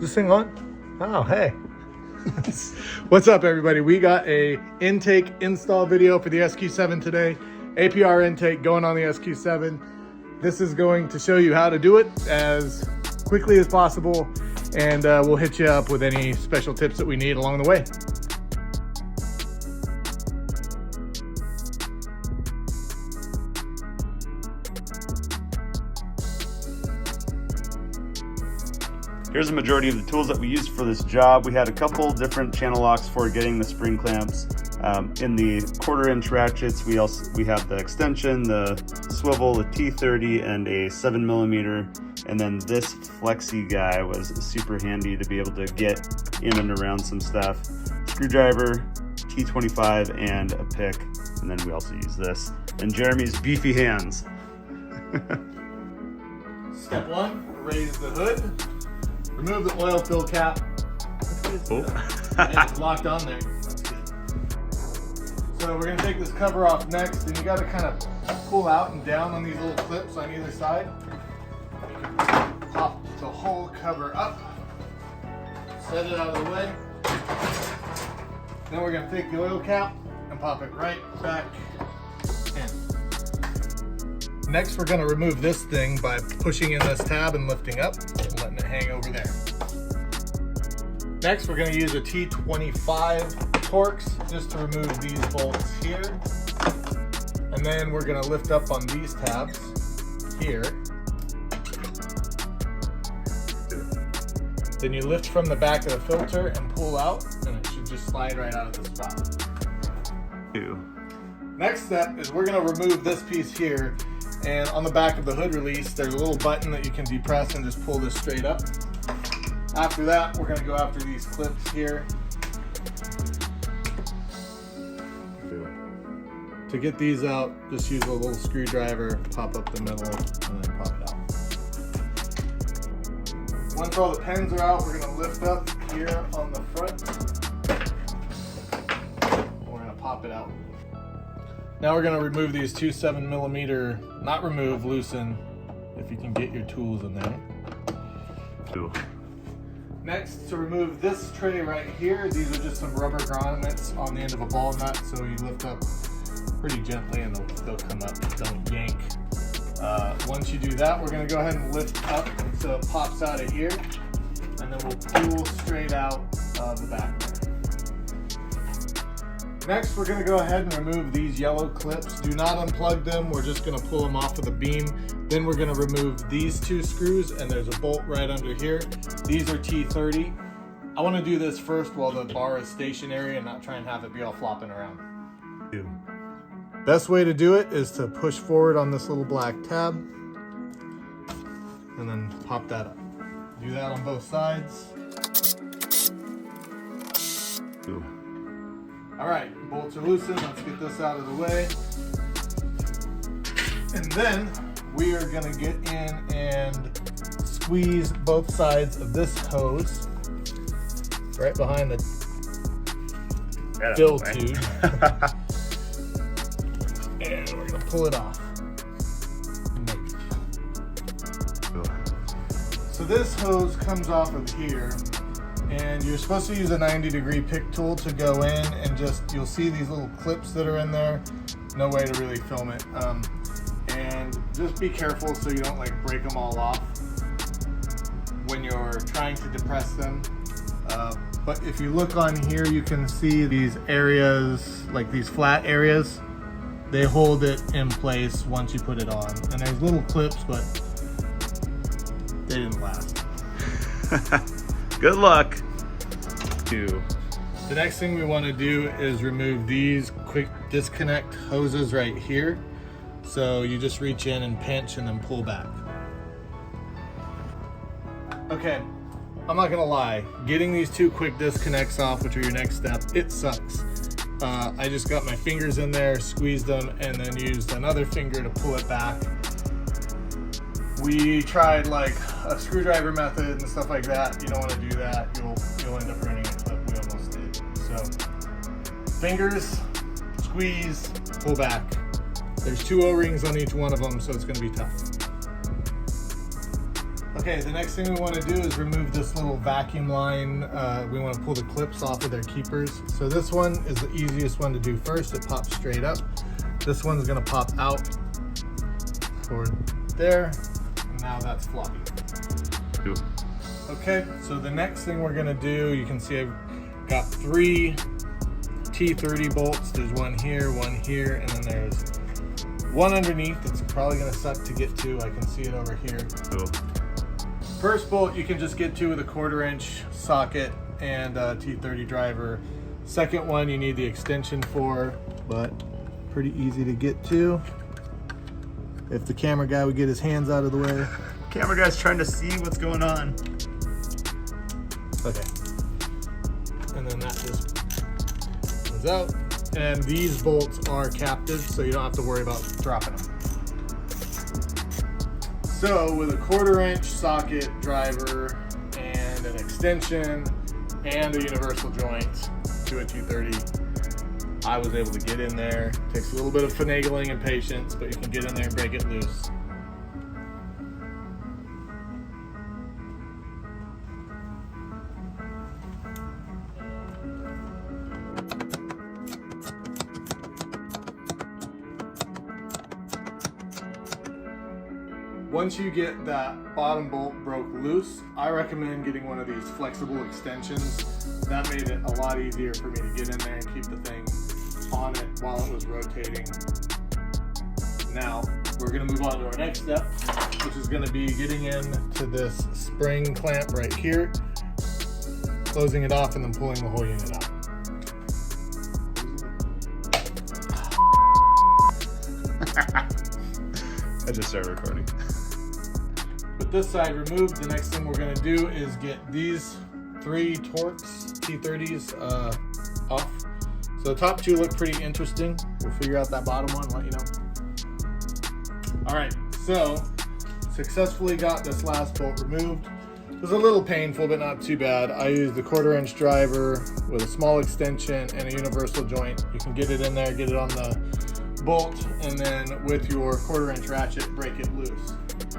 this thing on? Oh, hey. What's up, everybody? We got a intake install video for the SQ7 today. APR intake going on the SQ7. This is going to show you how to do it as quickly as possible, and we'll hit you up with any special tips that we need along the way. Here's the majority of the tools that we used for this job. We had a couple different channel locks for getting the spring clamps. In the 1/4-inch ratchets, we have the extension, the swivel, the T30, and a 7mm. And then this flexi guy was super handy to be able to get in and around some stuff. Screwdriver, T25, and a pick. And then we also use this. And Jeremy's beefy hands. Step 1, raise the hood. Remove the oil fill cap. Oh. It's locked on there. That's good. So we're gonna take this cover off next, and you gotta kind of pull out and down on these little clips on either side. You can pop the whole cover up, set it out of the way. Then we're gonna take the oil cap and pop it right back in. Next, we're gonna remove this thing by pushing in this tab and lifting up and letting it hang over there. Next, we're gonna use a T25 Torx just to remove these bolts here. And then we're gonna lift up on these tabs here. Then you lift from the back of the filter and pull out, and it should just slide right out of the spot. Next step is we're gonna remove this piece here. And on the back of the hood release, there's a little button that you can depress and just pull this straight up. After that, we're gonna go after these clips here. To get these out, just use a little screwdriver, pop up the middle, and then pop it out. Once all the pins are out, we're gonna lift up here on the front. We're gonna pop it out. Now we're going to remove these two 7mm, not remove, loosen, if you can get your tools in there. Next, to remove this tray right here, these are just some rubber grommets on the end of a ball nut, so you lift up pretty gently and they'll come up, don't yank. Once you do that, we're going to go ahead and lift up so it pops out of here, and then we'll pull straight out the back there. Next, we're going to go ahead and remove these yellow clips. Do not unplug them. We're just going to pull them off of the beam. Then we're going to remove these two screws, and there's a bolt right under here. These are T30. I want to do this first while the bar is stationary and not try and have it be all flopping around. Best way to do it is to push forward on this little black tab and then pop that up. Do that on both sides. All right, bolts are loosened. Let's get this out of the way. And then we are gonna get in and squeeze both sides of this hose right behind the fill tube. And we're gonna pull it off. So this hose comes off of here. And you're supposed to use a 90-degree pick tool to go in and you'll see these little clips that are in there. No way to really film it. And just be careful so you don't like break them all off when you're trying to depress them. But if you look on here, you can see these areas, like these flat areas, they hold it in place once you put it on. And there's little clips, but they didn't last. Good luck. The next thing we want to do is remove these quick disconnect hoses right here. So you just reach in and pinch and then pull back. Okay, I'm not gonna lie, getting these two quick disconnects off, which are your next step, it sucks. I just got my fingers in there, squeezed them, and then used another finger to pull it back. We tried like a screwdriver method and stuff like that. You don't want to do that. You'll end up ruining it, but we almost did. So fingers, squeeze, pull back. There's 2 O-rings on each one of them, so it's going to be tough. Okay, the next thing we want to do is remove this little vacuum line. We want to pull the clips off of their keepers. So this one is the easiest one to do first. It pops straight up. This one's going to pop out toward there. And now that's floppy. Okay, so the next thing we're going to do, you can see I've got 3 T30 bolts. There's one here, and then there's one underneath that's probably going to suck to get to. I can see it over here. Cool. First bolt you can just get to with a 1/4 inch socket and a T30 driver. Second one you need the extension for, but pretty easy to get to. If the camera guy would get his hands out of the way. Camera guy's trying to see what's going on. Okay. And then that just comes out. And these bolts are captive, so you don't have to worry about dropping them. So with a 1/4 inch socket, driver, and an extension, and a universal joint to a T30, I was able to get in there. Takes a little bit of finagling and patience, but you can get in there and break it loose. Once you get that bottom bolt broke loose, I recommend getting one of these flexible extensions. That made it a lot easier for me to get in there and keep the thing on it while it was rotating. Now, we're gonna move on to our next step, which is gonna be getting into this spring clamp right here, closing it off and then pulling the whole unit out. I just started recording. With this side removed, the next thing we're going to do is get these 3 Torx T30s off. So the top 2 look pretty interesting. We'll figure out that bottom one and let you know. Alright, so successfully got this last bolt removed. It was a little painful, but not too bad. I used the 1/4 inch driver with a small extension and a universal joint. You can get it in there, get it on the bolt, and then with your 1/4 inch ratchet, break it loose.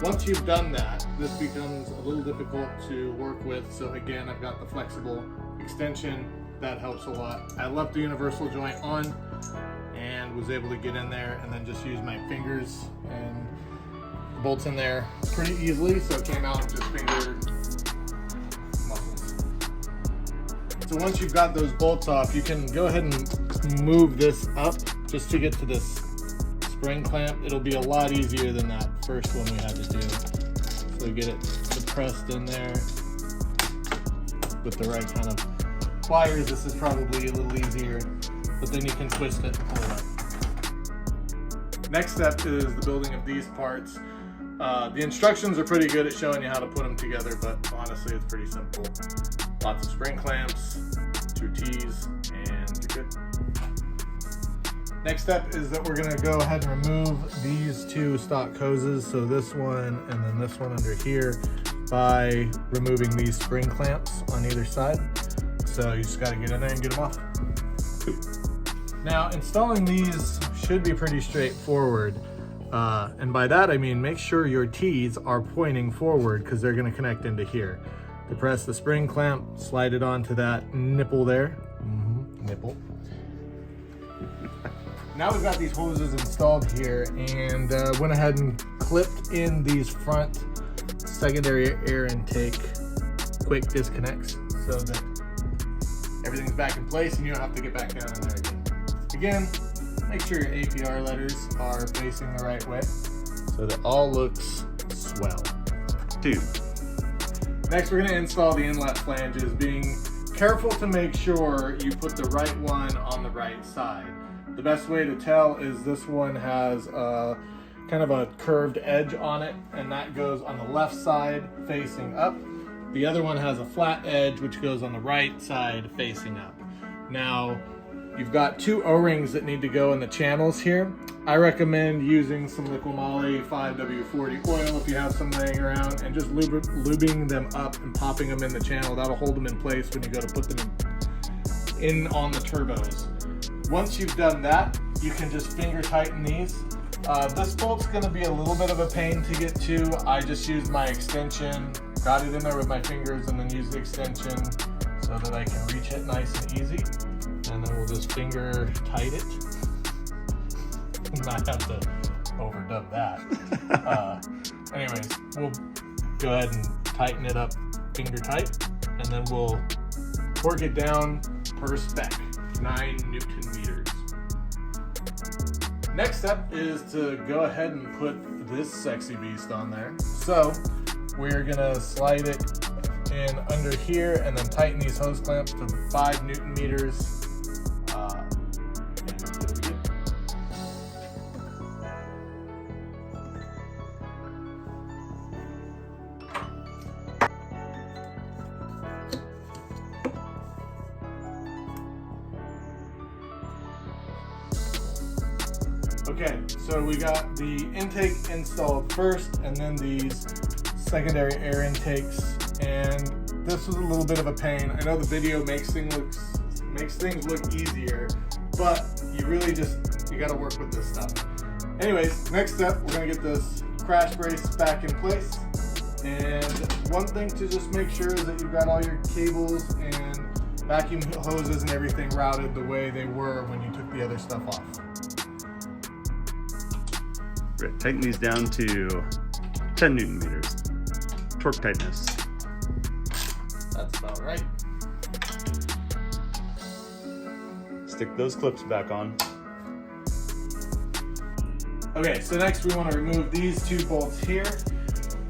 Once you've done that, this becomes a little difficult to work with. So again, I've got the flexible extension. That helps a lot. I left the universal joint on and was able to get in there and then just use my fingers and the bolts in there pretty easily. So it came out just finger muscles. So once you've got those bolts off, you can go ahead and move this up just to get to this spring clamp. It'll be a lot easier than that first one we had to do. So get it depressed in there with the right kind of pliers. This is probably a little easier, but then you can twist it and pull it up. Next step is the building of these parts. The instructions are pretty good at showing you how to put them together, but honestly it's pretty simple. Lots of spring clamps, 2 T's, and you're good. Next step is that we're going to go ahead and remove these 2 stock hoses, so this one and then this one under here, by removing these spring clamps on either side. So you just got to get in there and get them off. Now installing these should be pretty straightforward, and by that I mean make sure your T's are pointing forward because they're going to connect into here. Depress the spring clamp, slide it onto that nipple there. Nipple. Now we've got these hoses installed here, and went ahead and clipped in these front secondary air intake quick disconnects so that everything's back in place and you don't have to get back down in there again. Again, make sure your APR letters are facing the right way so that all looks swell. 2. Next, we're going to install the inlet flanges, being careful to make sure you put the right one on the right side. The best way to tell is this one has a kind of a curved edge on it, and that goes on the left side facing up. The other one has a flat edge which goes on the right side facing up. Now, you've got 2 O-rings that need to go in the channels here. I recommend using some Liquimoly 5W40 oil if you have some laying around, and just lubing them up and popping them in the channel. That'll hold them in place when you go to put them in on the turbos. Once you've done that, you can just finger tighten these This bolt's going to be a little bit of a pain to get to. I just used my extension, got it in there with my fingers, and then used the extension so that I can reach it nice and easy. And then we'll just finger tight it. Might have to overdub that. Anyways, we'll go ahead and tighten it up finger tight, and then we'll torque it down per spec, 9 Newton meters. Next step is to go ahead and put this sexy beast on there. So we're gonna slide it in under here and then tighten these hose clamps to 5 Newton meters. Okay, so we got the intake installed first and then these secondary air intakes, and this was a little bit of a pain. I know the video makes things look easier, but you really you gotta work with this stuff. Anyways, next step, we're gonna get this crash brace back in place. And one thing to just make sure is that you've got all your cables and vacuum hoses and everything routed the way they were when you took the other stuff off. Right, tighten these down to 10 Newton meters. Torque tightness. That's about right. Stick those clips back on. Okay, so next we want to remove these 2 bolts here.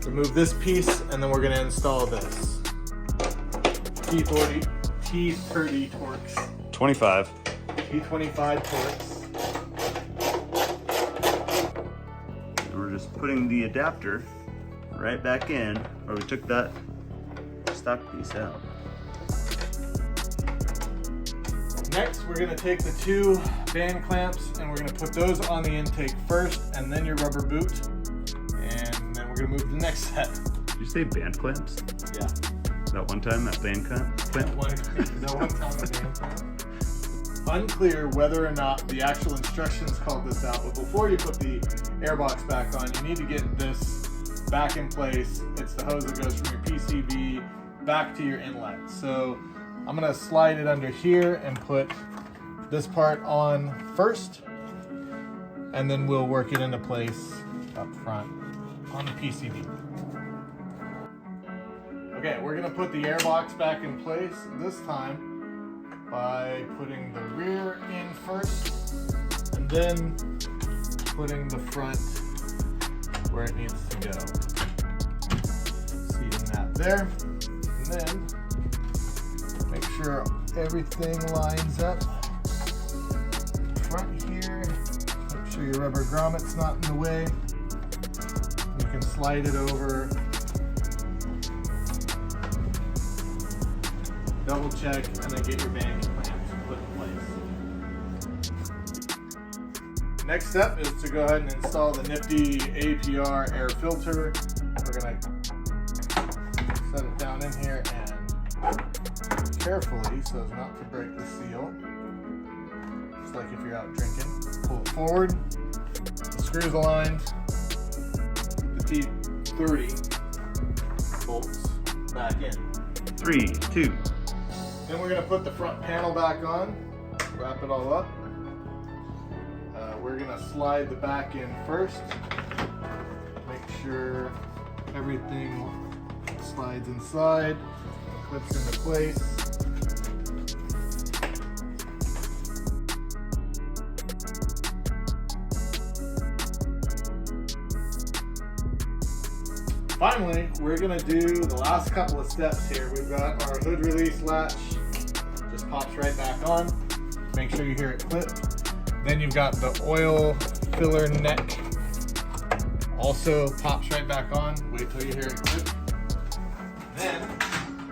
Remove this piece, and then we're going to install this. T30 Torx. 25. T25 Torx. We're just putting the adapter right back in where we took that stock piece out. Next, we're going to take the 2 band clamps and we're going to put those on the intake first, and then your rubber boot, and then we're going to move to the next step. Did you say band clamps? Yeah. That one time, that band clamp? That one time a band clamp. Unclear whether or not the actual instructions called this out, but before you put the airbox back on, you need to get this back in place. It's the hose that goes from your PCV back to your inlet. So I'm gonna slide it under here and put this part on first, and then we'll work it into place up front on the PCV. Okay, we're gonna put the airbox back in place this time by putting the rear in first and then putting the front where it needs to go. Seating that there, and then make sure everything lines up. Front here, make sure your rubber grommet's not in the way. You can slide it over. Double check, and then get your band clamps put in place. Next step is to go ahead and install the nifty APR air filter. We're gonna set it down in here and carefully, so as not to break the seal. Just like if you're out drinking. Pull it forward, the screws aligned, the T30 bolts back in. 3, 2. Then we're going to put the front panel back on, wrap it all up. We're going to slide the back in first. Make sure everything slides inside, clips into place. Finally, we're going to do the last couple of steps here. We've got our hood release latch. Just pops right back on. Make sure you hear it clip. Then you've got the oil filler neck. Also pops right back on. Wait till you hear it clip. Then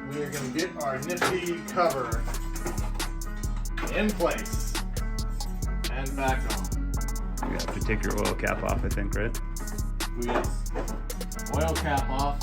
we are going to get our nifty cover in place and back on. You have to take your oil cap off, I think, right? Yes. Oil cap off.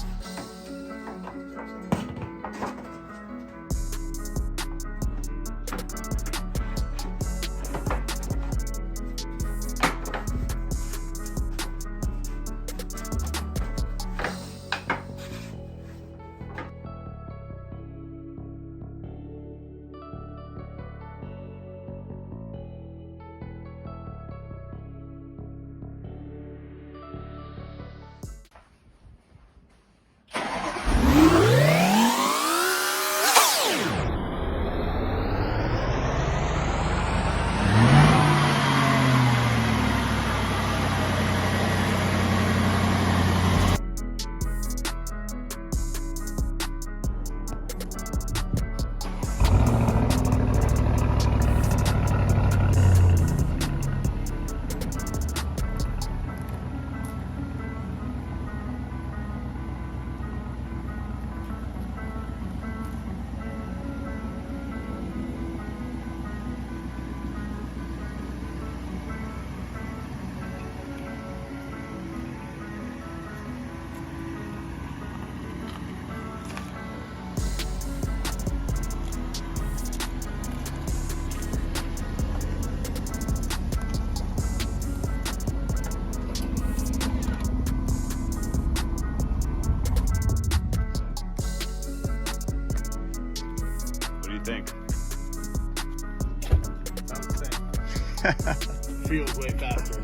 think? Sounds the same. Feels way faster.